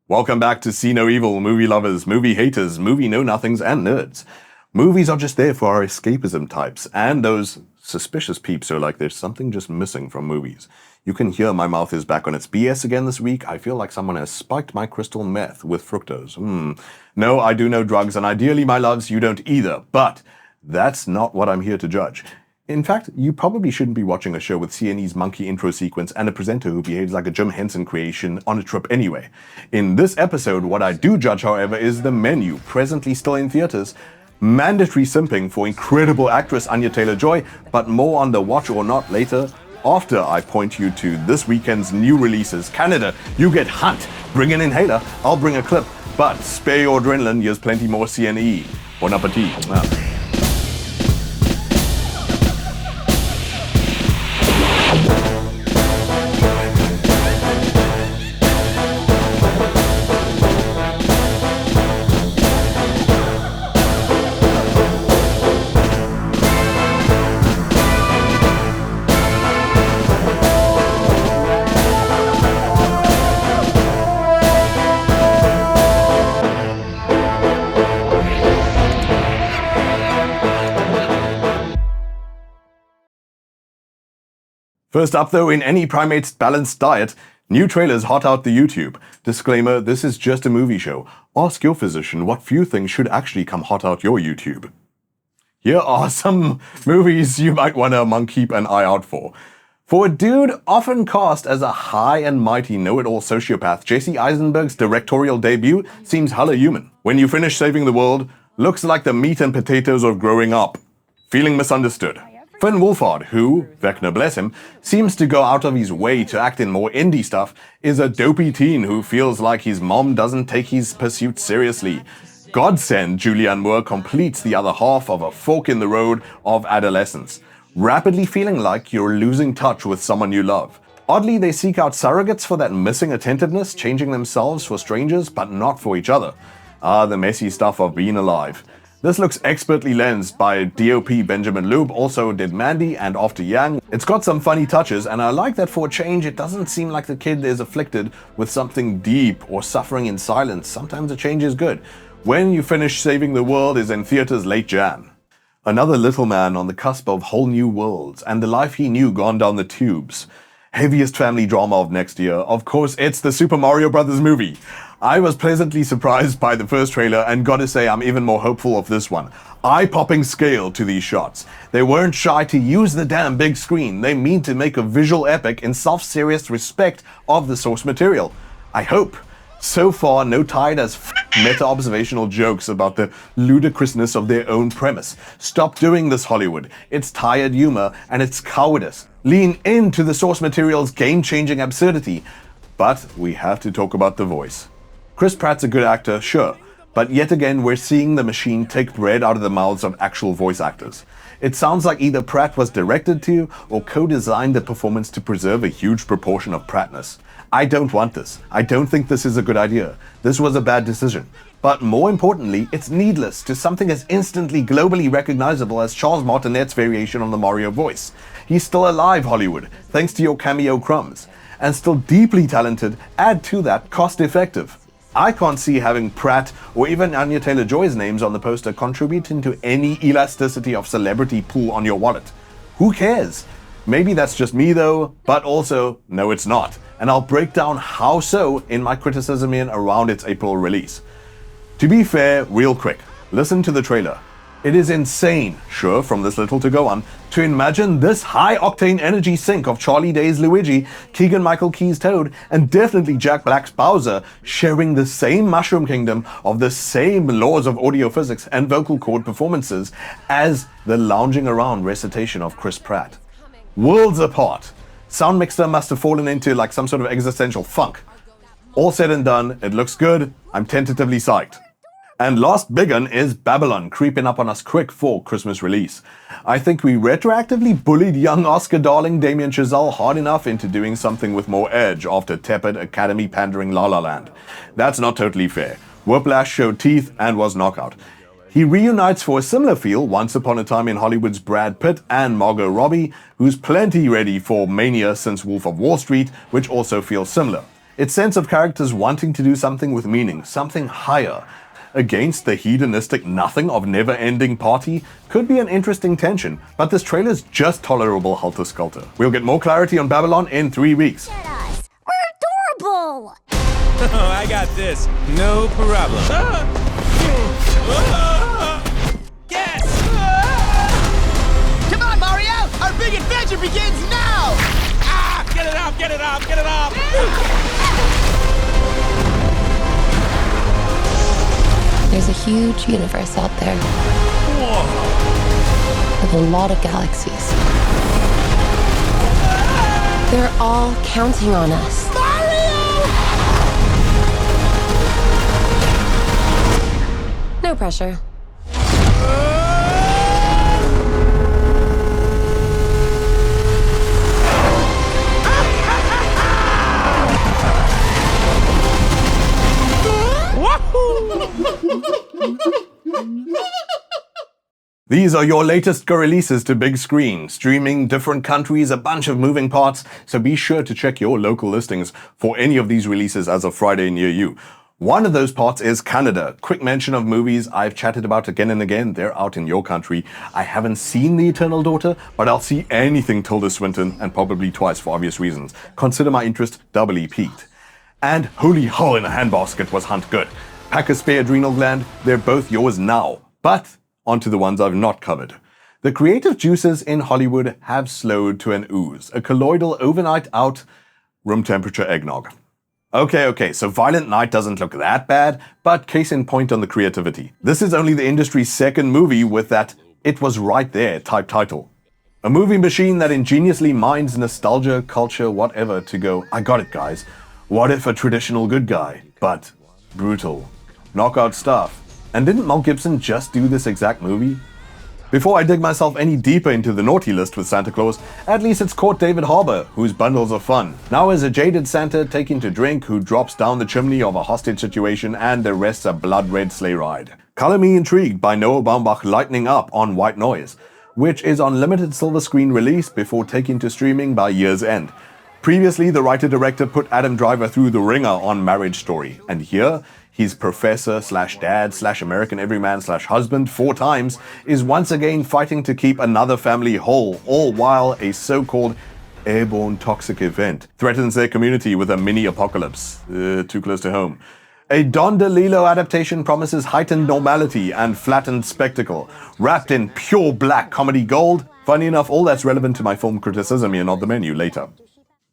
Welcome back to See No Evil, movie lovers, movie haters, movie know-nothings, and nerds. Movies are just there for our escapism types, and those suspicious peeps are like there's something just missing from movies. You can hear my mouth is back on its BS again this week. I feel like someone has spiked my crystal meth with fructose. No, I do no drugs, and ideally, my loves, you don't either. But that's not what I'm here to judge. In fact, you probably shouldn't be watching a show with CNE's monkey intro sequence and a presenter who behaves like a Jim Henson creation on a trip anyway. In this episode, what I do judge, however, is the menu, presently still in theaters, mandatory simping for incredible actress Anya Taylor-Joy, but more on the watch or not later, after I point you to this weekend's new releases. Canada, you get Hunt. Bring an inhaler, I'll bring a clip, but spare your adrenaline, here's plenty more CNE. Bon appetit. First up though, in any primate's balanced diet, new trailers hot out the YouTube. Disclaimer, this is just a movie show. Ask your physician what few things should actually come hot out your YouTube. Here are some movies you might wanna keep an eye out for. For a dude often cast as a high and mighty know-it-all sociopath, Jesse Eisenberg's directorial debut seems hella human. When you finish saving the world, looks like the meat and potatoes of growing up. Feeling misunderstood. Finn Wolfhard, who, Fichtner bless him, seems to go out of his way to act in more indie stuff, is a dopey teen who feels like his mom doesn't take his pursuit seriously. Godsend Julianne Moore completes the other half of a fork in the road of adolescence, rapidly feeling like you're losing touch with someone you love. Oddly, they seek out surrogates for that missing attentiveness, changing themselves for strangers but not for each other. The messy stuff of being alive. This looks expertly lensed by DOP Benjamin Loeb, also did Mandy and After Yang. It's got some funny touches, and I like that for a change it doesn't seem like the kid is afflicted with something deep or suffering in silence. Sometimes a change is good. When You Finish Saving the World is in theaters late Jan. Another little man on the cusp of whole new worlds, and the life he knew gone down the tubes. Heaviest family drama of next year. Of course, it's the Super Mario Bros. Movie. I was pleasantly surprised by the first trailer and gotta say I'm even more hopeful of this one. Eye-popping scale to these shots. They weren't shy to use the damn big screen. They mean to make a visual epic in self-serious respect of the source material. I hope. So far, no tired as meta-observational jokes about the ludicrousness of their own premise. Stop doing this, Hollywood. It's tired humor and it's cowardice. Lean into the source material's game-changing absurdity. But we have to talk about the voice. Chris Pratt's a good actor, sure, but yet again we're seeing the machine take bread out of the mouths of actual voice actors. It sounds like either Pratt was directed to or co-designed the performance to preserve a huge proportion of Prattness. I don't want this. I don't think this is a good idea. This was a bad decision. But more importantly, it's needless to something as instantly globally recognizable as Charles Martinet's variation on the Mario voice. He's still alive, Hollywood, thanks to your cameo crumbs. And still deeply talented, add to that cost-effective. I can't see having Pratt or even Anya Taylor-Joy's names on the poster contributing to any elasticity of celebrity pool on your wallet. Who cares? Maybe that's just me though, but also, no it's not. And I'll break down how so in my criticism in around its April release. To be fair, real quick, listen to the trailer. It is insane, sure, from this little to go on, to imagine this high-octane energy sync of Charlie Day's Luigi, Keegan-Michael Key's Toad, and definitely Jack Black's Bowser sharing the same Mushroom Kingdom of the same laws of audio physics and vocal cord performances as the lounging around recitation of Chris Pratt. Worlds apart. Sound mixer must have fallen into like some sort of existential funk. All said and done, it looks good. I'm tentatively psyched. And last big one is Babylon, creeping up on us quick for Christmas release. I think we retroactively bullied young Oscar darling Damien Chazelle hard enough into doing something with more edge after tepid Academy pandering La La Land. That's not totally fair. Whiplash showed teeth and was knockout. He reunites for a similar feel Once Upon a Time in Hollywood's Brad Pitt and Margot Robbie, who's plenty ready for Mania since Wolf of Wall Street, which also feels similar. Its sense of characters wanting to do something with meaning, something higher, against the hedonistic nothing of never-ending party could be an interesting tension, but this trailer's just tolerable helter-skelter. We'll get more clarity on Babylon in 3 weeks. Get us! We're adorable! I got this. No problem. Yes! Come on, Mario! Our big adventure begins now! Ah! Get it off! Get it off! Get it off! There's a huge universe out there. Whoa! With a lot of galaxies. They're all counting on us. No pressure. These are your latest releases to big screen, streaming, different countries, a bunch of moving parts, so be sure to check your local listings for any of these releases as of Friday near you. One of those parts is Canada. Quick mention of movies I've chatted about again and again. They're out in your country. I haven't seen The Eternal Daughter, but I'll see anything Tilda Swinton, and probably twice for obvious reasons. Consider my interest doubly piqued. And holy hell in a handbasket was Hunt good. Pack a spare adrenal gland, they're both yours now. But onto the ones I've not covered. The creative juices in Hollywood have slowed to an ooze, a colloidal overnight out, room temperature eggnog. Okay, so Violent Night doesn't look that bad, but case in point on the creativity. This is only the industry's second movie with that "it was right there" type title. A movie machine that ingeniously mines nostalgia, culture, whatever to go, I got it guys, what if a traditional good guy, but brutal, knockout stuff. And didn't Mel Gibson just do this exact movie? Before I dig myself any deeper into the naughty list with Santa Claus, at least it's caught David Harbour, whose bundles are fun. Now as a jaded Santa taking to drink who drops down the chimney of a hostage situation and the rest's a blood-red sleigh ride. Color me intrigued by Noah Baumbach lightening up on White Noise, which is on limited silver screen release before taking to streaming by year's end. Previously, the writer-director put Adam Driver through the ringer on Marriage Story, and here, his professor/dad/American everyman/husband 4 times is once again fighting to keep another family whole, all while a so-called airborne toxic event threatens their community with a mini-apocalypse. Too close to home. A Don DeLillo adaptation promises heightened normality and flattened spectacle, wrapped in pure black comedy gold. Funny enough, all that's relevant to my film criticism here, not the menu, later.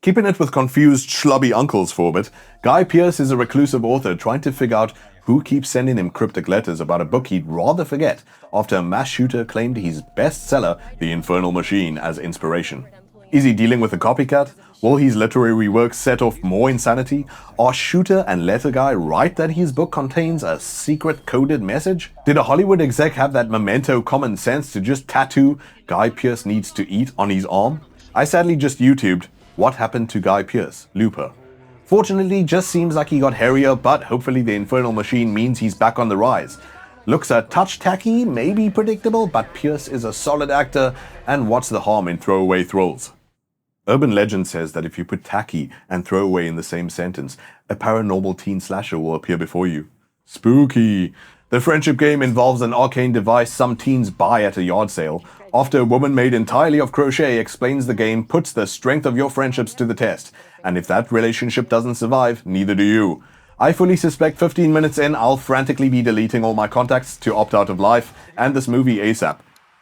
Keeping it with confused, schlubby uncles for a bit, Guy Pearce is a reclusive author trying to figure out who keeps sending him cryptic letters about a book he'd rather forget after a mass shooter claimed his bestseller, The Infernal Machine, as inspiration. Is he dealing with a copycat? Will his literary work set off more insanity? Are shooter and letter guy right that his book contains a secret coded message? Did a Hollywood exec have that memento common sense to just tattoo Guy Pearce needs to eat on his arm? I sadly just YouTubed what happened to Guy Pearce, Looper. Fortunately, just seems like he got hairier, but hopefully the Infernal Machine means he's back on the rise. Looks a touch tacky, maybe predictable, but Pearce is a solid actor, and what's the harm in throwaway thralls? Urban legend says that if you put tacky and throwaway in the same sentence, a paranormal teen slasher will appear before you. Spooky. The friendship game involves an arcane device some teens buy at a yard sale. After a woman made entirely of crochet explains the game puts the strength of your friendships to the test. And if that relationship doesn't survive, neither do you. I fully suspect 15 minutes in, I'll frantically be deleting all my contacts to opt out of life and this movie ASAP.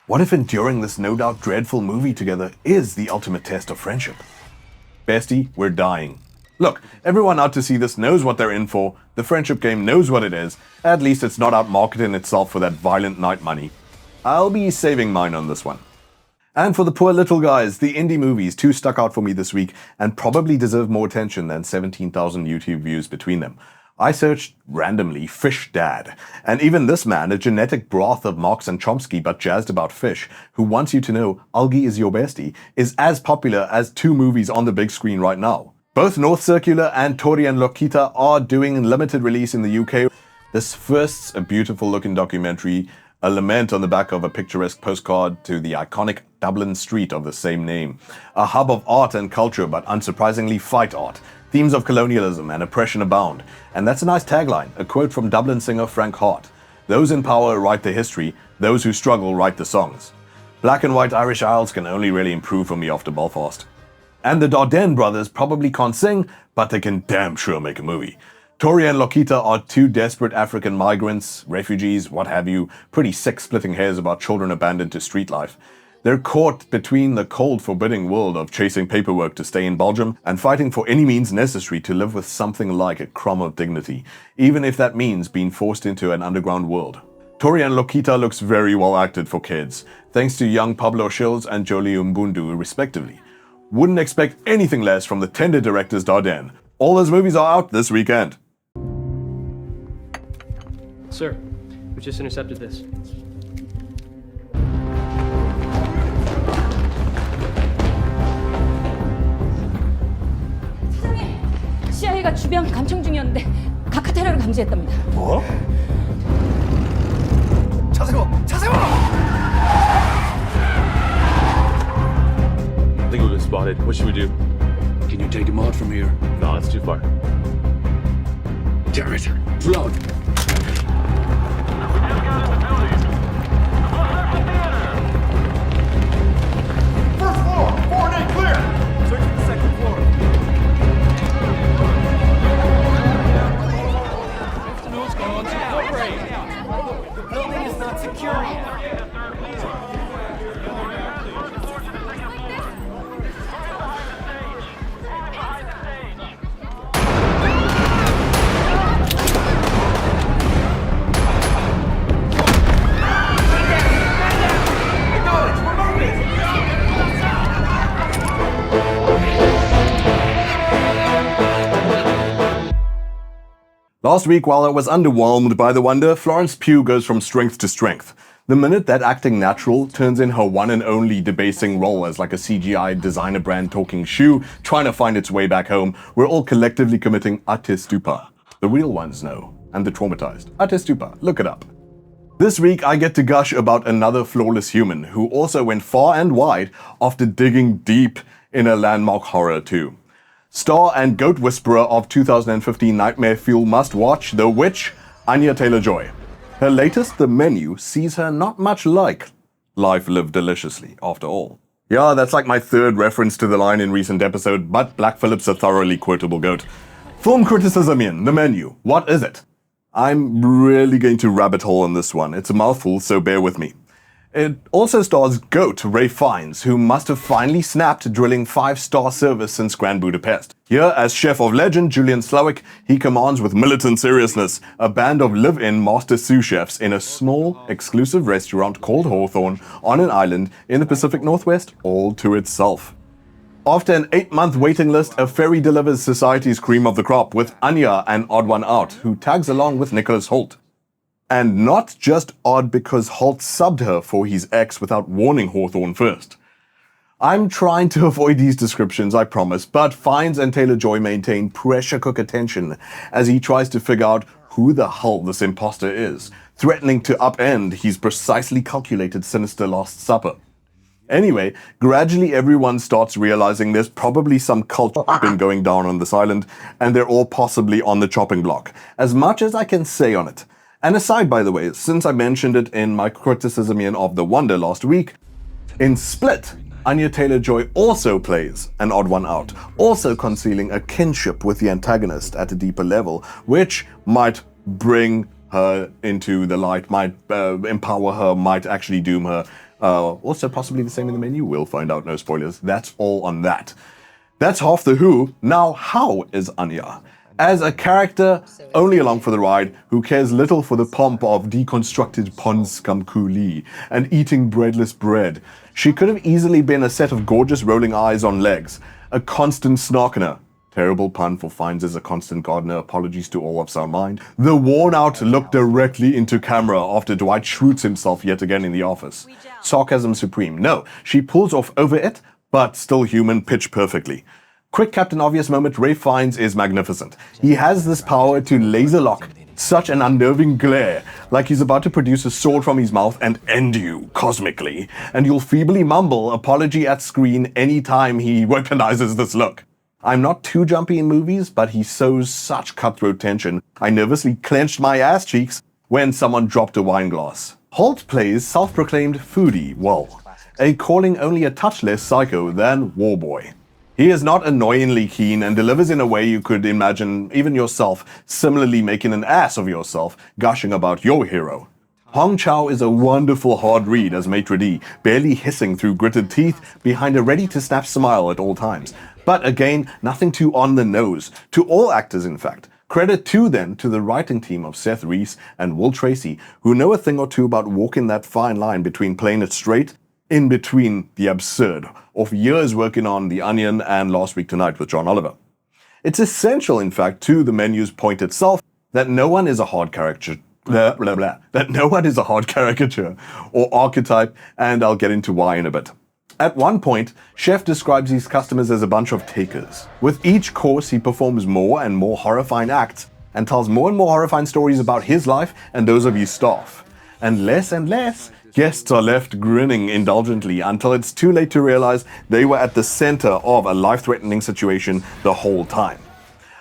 What if enduring this no doubt dreadful movie together is the ultimate test of friendship? Bestie, we're dying. Look, everyone out to see this knows what they're in for. The friendship game knows what it is. At least it's not out marketing itself for that Violent Night money. I'll be saving mine on this one. And for the poor little guys, the indie movies too stuck out for me this week and probably deserve more attention than 17,000 YouTube views between them. I searched randomly Fish Dad, and even this man, a genetic broth of Marx and Chomsky but jazzed about fish, who wants you to know Algae is your bestie, is as popular as 2 movies on the big screen right now. Both North Circular and Tori and Lokita are doing limited release in the UK. This first's a beautiful looking documentary, a lament on the back of a picturesque postcard to the iconic Dublin street of the same name. A hub of art and culture, but unsurprisingly fight art. Themes of colonialism and oppression abound, and that's a nice tagline, a quote from Dublin singer Frank Hart. Those in power write the history, those who struggle write the songs. Black and white Irish Isles can only really improve for me after Belfast. And the Darden brothers probably can't sing, but they can damn sure make a movie. Tori and Lokita are two desperate African migrants, refugees, what have you, pretty sick splitting hairs about children abandoned to street life. They're caught between the cold, forbidding world of chasing paperwork to stay in Belgium and fighting for any means necessary to live with something like a crumb of dignity, even if that means being forced into an underground world. Tori and Lokita looks very well acted for kids, thanks to young Pablo Schills and Jolie Mbundu respectively. Wouldn't expect anything less from the tender directors Darden. All those movies are out this weekend. Sir, we just intercepted this. CIA가 주변 감청 중이었는데 각하 테러를 감지했답니다. 뭐? I think we've been spotted. What should we do? Can you take him out from here? No, it's too far. Damn it! Flood! First floor, 4-8 clear. Searching the second floor. Afternoon's going to cooperate. The building is not secure yet. Last week, while I was underwhelmed by the wonder, Florence Pugh goes from strength to strength. The minute that acting natural turns in her one and only debasing role as like a CGI designer brand talking shoe trying to find its way back home, we're all collectively committing ate stupa. The real ones know, and the traumatized. Ate stupa, look it up. This week, I get to gush about another flawless human who also went far and wide after digging deep in a landmark horror too. Star and goat whisperer of 2015 nightmare fuel must-watch, The Witch, Anya Taylor-Joy. Her latest, The Menu, sees her not much like life lived deliciously, after all. Yeah, that's like my third reference to the line in recent episode, but Black Phillip's a thoroughly quotable goat. Film criticism in The Menu. What is it? I'm really going to rabbit hole on this one. It's a mouthful, so bear with me. It also stars GOAT Ralph Fiennes, who must have finally snapped drilling 5-star service since Grand Budapest. Here, as chef of legend Julian Slowik, he commands with militant seriousness a band of live-in master sous chefs in a small, exclusive restaurant called Hawthorne on an island in the Pacific Northwest, all to itself. After an 8-month waiting list, a ferry delivers society's cream of the crop with Anya, an odd one out, who tags along with Nicholas Hoult. And not just odd because Hoult subbed her for his ex without warning Hawthorne first. I'm trying to avoid these descriptions, I promise, but Fiennes and Taylor-Joy maintain pressure cooker tension as he tries to figure out who the hell this imposter is, threatening to upend his precisely calculated sinister Last Supper. Anyway, gradually everyone starts realizing there's probably some cult been going down on this island, and they're all possibly on the chopping block. As much as I can say on it. And aside, by the way, since I mentioned it in my criticism of The Wonder last week, in Split, Anya Taylor-Joy also plays an odd one out, also concealing a kinship with the antagonist at a deeper level, which might bring her into the light, might empower her, might actually doom her. Also possibly the same in The Menu, we'll find out, no spoilers. That's all on that. That's half the who. Now, how is Anya? As a character, only along for the ride, who cares little for the pomp of deconstructed pond scum coulis and eating breadless bread, she could have easily been a set of gorgeous rolling eyes on legs, a constant snarkener. Terrible pun for Fiennes as a constant gardener, apologies to all of sound mind. The worn-out look directly into camera after Dwight shoots himself yet again in the office. Sarcasm supreme. No, she pulls off over it, but still human pitch perfectly. Quick Captain Obvious moment, Ralph Fiennes is magnificent. He has this power to laser lock such an unnerving glare, like he's about to produce a sword from his mouth and end you cosmically, and you'll feebly mumble apology at screen anytime he weaponizes this look. I'm not too jumpy in movies, but he sows such cutthroat tension. I nervously clenched my ass cheeks when someone dropped a wine glass. Hoult plays self-proclaimed foodie, well, a calling only a touch less psycho than Warboy. He is not annoyingly keen and delivers in a way you could imagine even yourself similarly making an ass of yourself, gushing about your hero. Chau is a wonderful hard read as maitre d', barely hissing through gritted teeth behind a ready-to-snap smile at all times. But again, nothing too on the nose, to all actors in fact. Credit too then to the writing team of Seth, Reiss and Tracy, who know a thing or two about walking that fine line between playing it straight, in between the absurd, of years working on The Onion and Last Week Tonight with John Oliver. It's essential in fact to the menu's point itself that no one is a hard caricature or archetype, and I'll get into why in a bit. At one point, Chef describes his customers as a bunch of takers. With each course, he performs more and more horrifying acts and tells more and more horrifying stories about his life and those of his staff. And less guests are left grinning indulgently until it's too late to realize they were at the center of a life-threatening situation the whole time.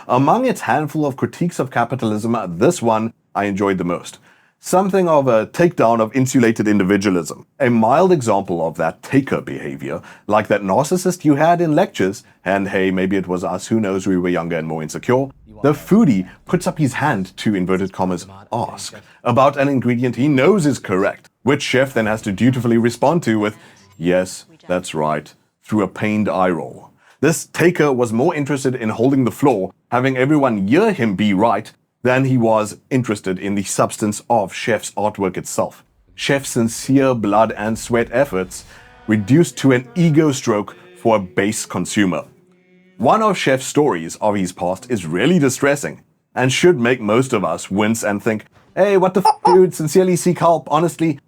Among its handful of critiques of capitalism, this one I enjoyed the most. Something of a takedown of insulated individualism. A mild example of that taker behavior, like that narcissist you had in lectures, and hey, maybe it was us, who knows, we were younger and more insecure. The foodie puts up his hand to, inverted commas, ask about an ingredient he knows is correct, which Chef then has to dutifully respond to with, yes, that's right, through a pained eye roll. This taker was more interested in holding the floor, having everyone hear him be right, than he was interested in the substance of Chef's artwork itself. Chef's sincere blood and sweat efforts reduced to an ego stroke for a base consumer. One of Chef's stories of his past is really distressing and should make most of us wince and think, hey, what the f***, dude, sincerely seek help, honestly.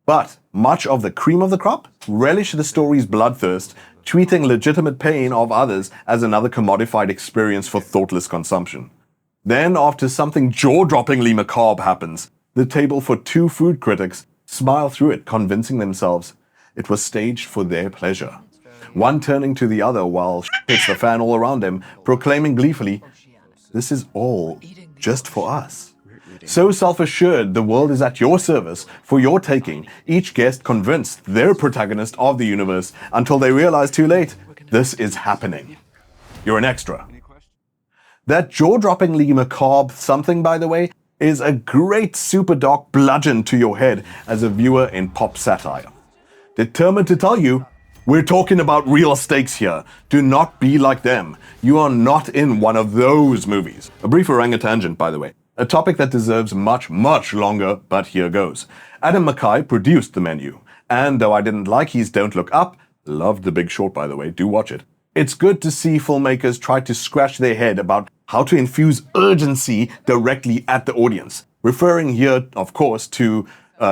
But much of the cream of the crop relish the story's bloodthirst, treating legitimate pain of others as another commodified experience for thoughtless consumption. Then, after something jaw-droppingly macabre happens, the table for two food critics smile through it, convincing themselves it was staged for their pleasure. One turning to the other while hits the fan all around them, proclaiming gleefully, this is all just for us. So self-assured, the world is at your service, for your taking, each guest convinced they're protagonist of the universe until they realize too late, this is happening. You're an extra. That jaw-droppingly macabre something, by the way, is a great super dark bludgeon to your head as a viewer in pop satire. Determined to tell you, we're talking about real stakes here. Do not be like them. You are not in one of those movies. A brief orangutangent, by the way. A topic that deserves much, much longer, but here goes. Adam McKay produced the menu. And though I didn't like his Don't Look Up, loved The Big Short, by the way, do watch it. It's good to see filmmakers try to scratch their head about how to infuse urgency directly at the audience. Referring here, of course, to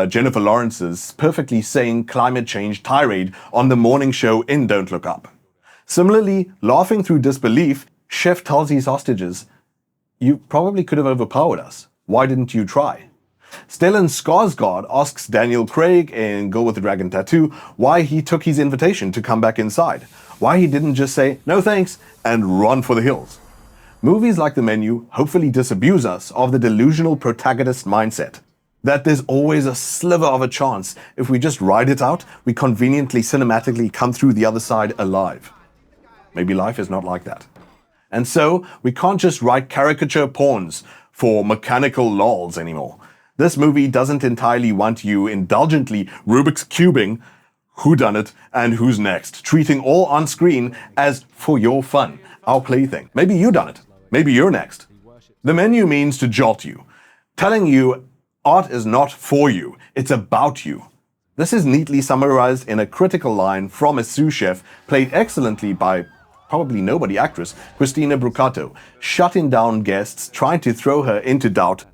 Jennifer Lawrence's perfectly sane climate change tirade on the morning show in Don't Look Up. Similarly, laughing through disbelief, Chef tells his hostages, you probably could have overpowered us. Why didn't you try? Stellan Skarsgård asks Daniel Craig in Girl with the Dragon Tattoo why he took his invitation to come back inside. Why he didn't just say, no thanks, and run for the hills. Movies like The Menu hopefully disabuse us of the delusional protagonist mindset. That there's always a sliver of a chance. If we just ride it out, we conveniently cinematically come through the other side alive. Maybe life is not like that. And so, we can't just write caricature porns for mechanical lols anymore. This movie doesn't entirely want you indulgently Rubik's cubing whodunit and who's next, treating all on screen as for your fun, our plaything. Maybe you done it. Maybe you're next. The Menu means to jolt you, telling you art is not for you, it's about you. This is neatly summarized in a critical line from a sous chef played excellently by probably nobody actress, Cristina Brucato, shutting down guests trying to throw her into doubt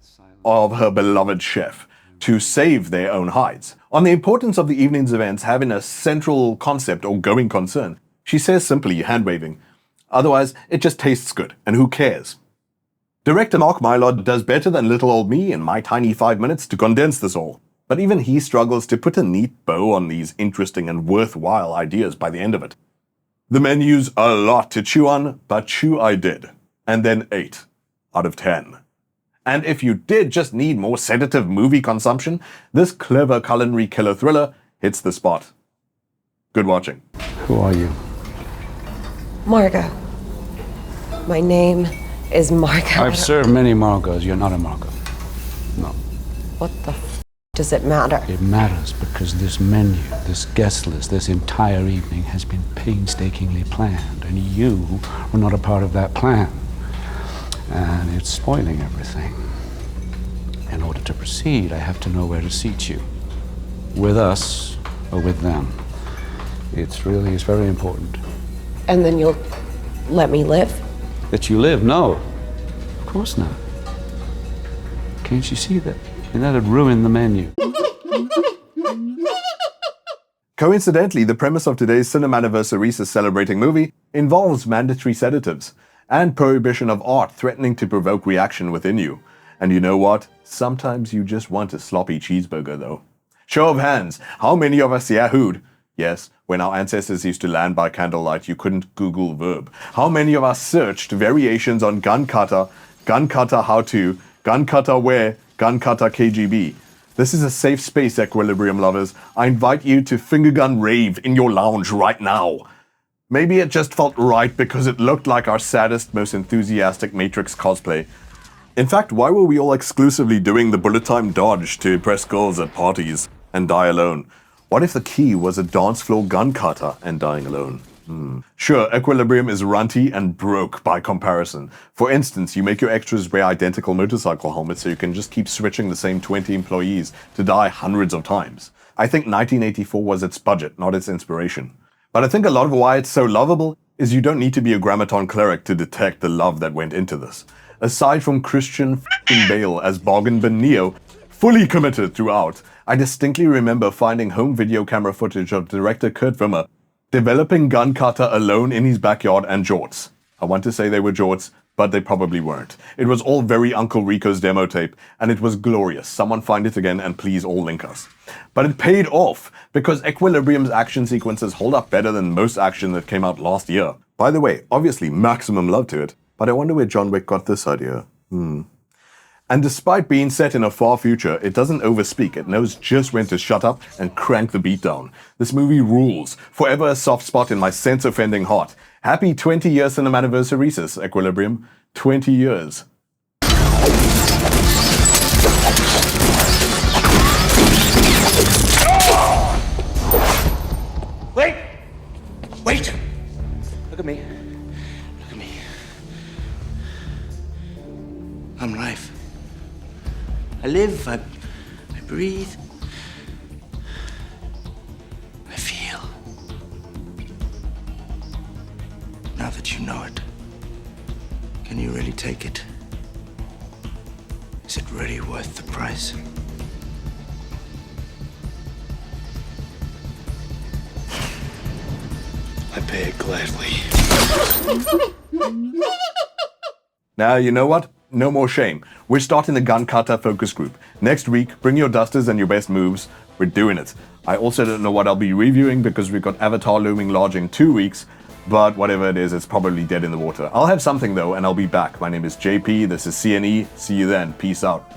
of her beloved chef to save their own hides. On the importance of the evening's events having a central concept or going concern, she says simply, hand-waving, otherwise it just tastes good, and who cares? Director Mark Mylod does better than little old me in my tiny 5 minutes to condense this all, but even he struggles to put a neat bow on these interesting and worthwhile ideas by the end of it. The menu's a lot to chew on, but chew I did. And then 8 out of 10. And if you did just need more sedative movie consumption, this clever culinary killer thriller hits the spot. Good watching. Who are you? Margot. My name is Margot. I've served many Margos. You're not a Margot. No. What the f does it matter? It matters because this menu, this guest list, this entire evening has been painstakingly planned, and you were not a part of that plan. And it's spoiling everything. In order to proceed, I have to know where to seat you. With us or with them. It's very important. And then you'll let me live? That you live? No. Of course not. Can't you see that? And that'd ruin the menu. Coincidentally, the premise of today's Cine-Anniversary celebrating movie involves mandatory sedatives and prohibition of art threatening to provoke reaction within you. And you know what? Sometimes you just want a sloppy cheeseburger though. Show of hands, how many of us here Hoult? Yes, when our ancestors used to land by candlelight, you couldn't Google verb. How many of us searched variations on gun cutter how to, gun cutter where, gun cutter KGB? This is a safe space, Equilibrium lovers. I invite you to fingergun rave in your lounge right now. Maybe it just felt right because it looked like our saddest, most enthusiastic Matrix cosplay. In fact, why were we all exclusively doing the bullet time dodge to impress girls at parties and die alone? What if the key was a dance floor gun cutter and dying alone? Sure, Equilibrium is runty and broke by comparison. For instance, you make your extras wear identical motorcycle helmets so you can just keep switching the same 20 employees to die hundreds of times. I think 1984 was its budget, not its inspiration. But I think a lot of why it's so lovable is you don't need to be a grammaton cleric to detect the love that went into this. Aside from Christian Bale as Bargain Bin Neo, fully committed throughout, I distinctly remember finding home video camera footage of director Kurt Wimmer developing gun cutter alone in his backyard and jorts. I want to say they were jorts, but they probably weren't. It was all very Uncle Rico's demo tape, and it was glorious. Someone find it again and please all link us. But it paid off, because Equilibrium's action sequences hold up better than most action that came out last year. By the way, obviously maximum love to it, but I wonder where John Wick got this idea. And despite being set in a far future, it doesn't overspeak. It knows just when to shut up and crank the beat down. This movie rules. Forever a soft spot in my sense-offending heart. Happy 20-year Cine-Anniversary, Equilibrium. 20 years. Wait! Wait! Look at me. Look at me. I'm life. I live, I breathe. I feel. Now that you know it, can you really take it? Is it really worth the price? I pay it gladly. Now, you know what? No more shame. We're starting the gun cutter focus group. Next week, bring your dusters and your best moves. We're doing it. I also don't know what I'll be reviewing because we've got Avatar looming large in 2 weeks, but whatever it is, it's probably dead in the water. I'll have something though, and I'll be back. My name is JP, this is CNE. See you then. Peace out.